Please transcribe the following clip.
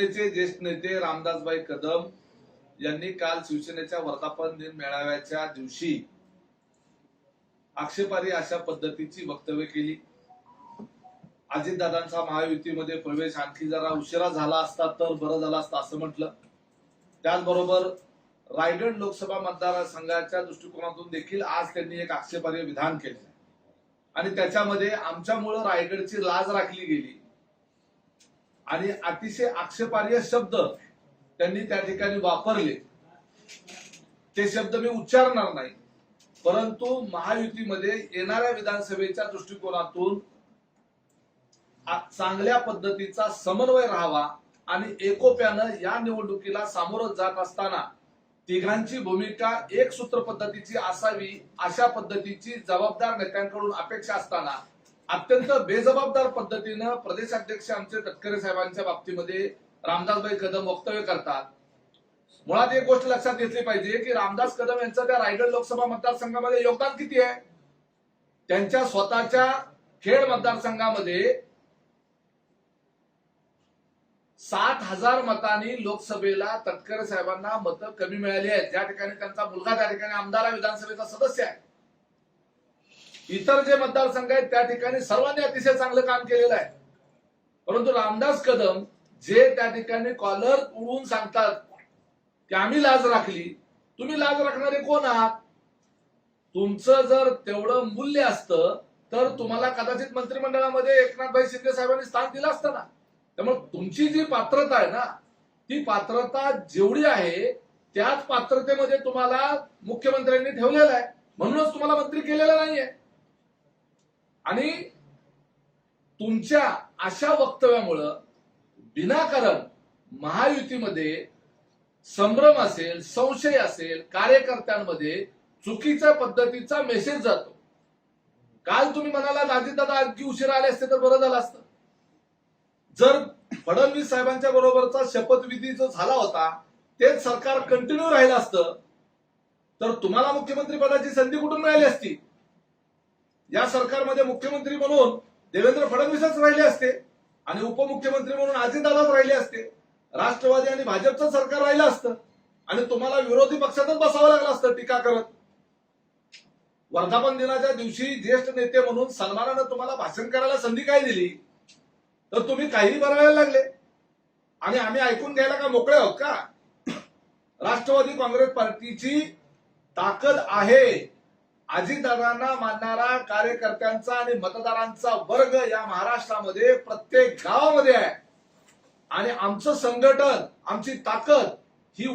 शिवसेनेचे ज्येष्ठ नेते रामदासभाई कदम यांनी काल शिवसेनेच्या वर्धापन दिन मेळाव्याच्या दिवशी आक्षेपार्ह अशा पद्धतीची वक्तव्य केली। अजितदादांचा महायुतीमध्ये प्रवेश आणखी जरा उशिरा झाला असता तर बरं झालं असतं असं म्हटलं। त्याचबरोबर रायगड लोकसभा मतदारसंघाच्या दृष्टिकोनातून देखील आज त्यांनी एक आक्षेपार्ह विधान केले आणि त्याच्यामध्ये आमच्यामुळे रायगडची लाज राखली गेली आणि अतिशय आक्षेपार्ह शब्द त्यांनी त्या ठिकाणी वापरले। ते शब्द मी उच्चारणार नाही, परंतु महायुतीमध्ये येणाऱ्या विधानसभेच्या दृष्टिकोनातून चांगल्या पद्धतीचा समन्वय राहावा आणि एकोप्यानं या निवडणुकीला सामोरं जात असताना तिघांची भूमिका एक सूत्र पद्धतीची असावी अशा पद्धतीची जबाबदार नेत्यांकडून अपेक्षा असताना अत्यंत बेजबाबदार पद्धतीनं प्रदेशाध्यक्ष आमचे तटकरे साहेबांच्या बाबतीमध्ये रामदासभाई कदम वक्तव्य करतात। मुळात एक गोष्ट लक्षात घेतली पाहिजे की रामदास कदम यांचं त्या रायगड लोकसभा मतदारसंघामध्ये योगदान किती आहे। त्यांच्या स्वतःच्या खेड मतदारसंघामध्ये 7,000 मतांनी लोकसभेला तटकरे साहेबांना मतं कमी मिळाली आहेत, ज्या ठिकाणी त्यांचा मुलगा त्या ठिकाणी आमदार आहे, विधानसभेचा सदस्य आहे। इतर जे मतदारसंघ आहेत त्या ठिकाणी सर्वांनी अतिशय चांगलं काम केलेलं आहे, परंतु रामदास कदम जे त्या ठिकाणी कॉलर उडवून सांगतात की आम्ही लाज राखली, तुम्ही लाज राखणारे कोण आहात? तुमचं जर तेवढं मूल्य असतं तर तुम्हाला कदाचित मंत्रिमंडळामध्ये एकनाथभाई शिंदे साहेबांनी स्थान दिलं असतं ना। त्यामुळे तुमची जी पात्रता आहे ना, ती पात्रता जेवढी आहे त्याच पात्रतेमध्ये तुम्हाला मुख्यमंत्र्यांनी ठेवलेलं आहे, म्हणूनच तुम्हाला मंत्री केलेलं नाहीये। आणि तुमच्या अशा वक्तव्यामुळं विनाकारण महायुतीमध्ये संभ्रम असेल, संशय असेल, कार्यकर्त्यांमध्ये चुकीच्या पद्धतीचा मेसेज जातो। काल तुम्ही म्हणाला अजितदादा आणखी उशिरा आले असते तर बरं झालं असतं। जर फडणवीस साहेबांच्या बरोबरचा शपथविधी जो झाला होता तेच सरकार कंटिन्यू राहिलं असतं तर तुम्हाला मुख्यमंत्री पदाची संधी कुठून मिळाली असती? या सरकारमध्ये मुख्यमंत्री म्हणून देवेंद्र फडणवीसच राहिले असते आणि उपमुख्यमंत्री म्हणून अजितदादाच राहिले असते। राष्ट्रवादी आणि भाजपचं सरकार राहिलं असतं आणि तुम्हाला विरोधी पक्षातच बसावं लागलं असतं टीका करत। वर्धापन दिनाच्या दिवशी ज्येष्ठ नेते म्हणून सन्मानानं तुम्हाला भाषण करायला संधी काय दिली तर तुम्ही काही बनायला लागले आणि आम्ही ऐकून घ्यायला का मोकळे आहोत का? राष्ट्रवादी काँग्रेस पार्टीची ताकद आहे अजितदादांना मानणारा कार्यकर्त्यांचा आणि मतदारांचा वर्ग या महाराष्ट्रामध्ये प्रत्येक गावामध्ये आहे आणि आमचं संघटन, आमची ताकद ही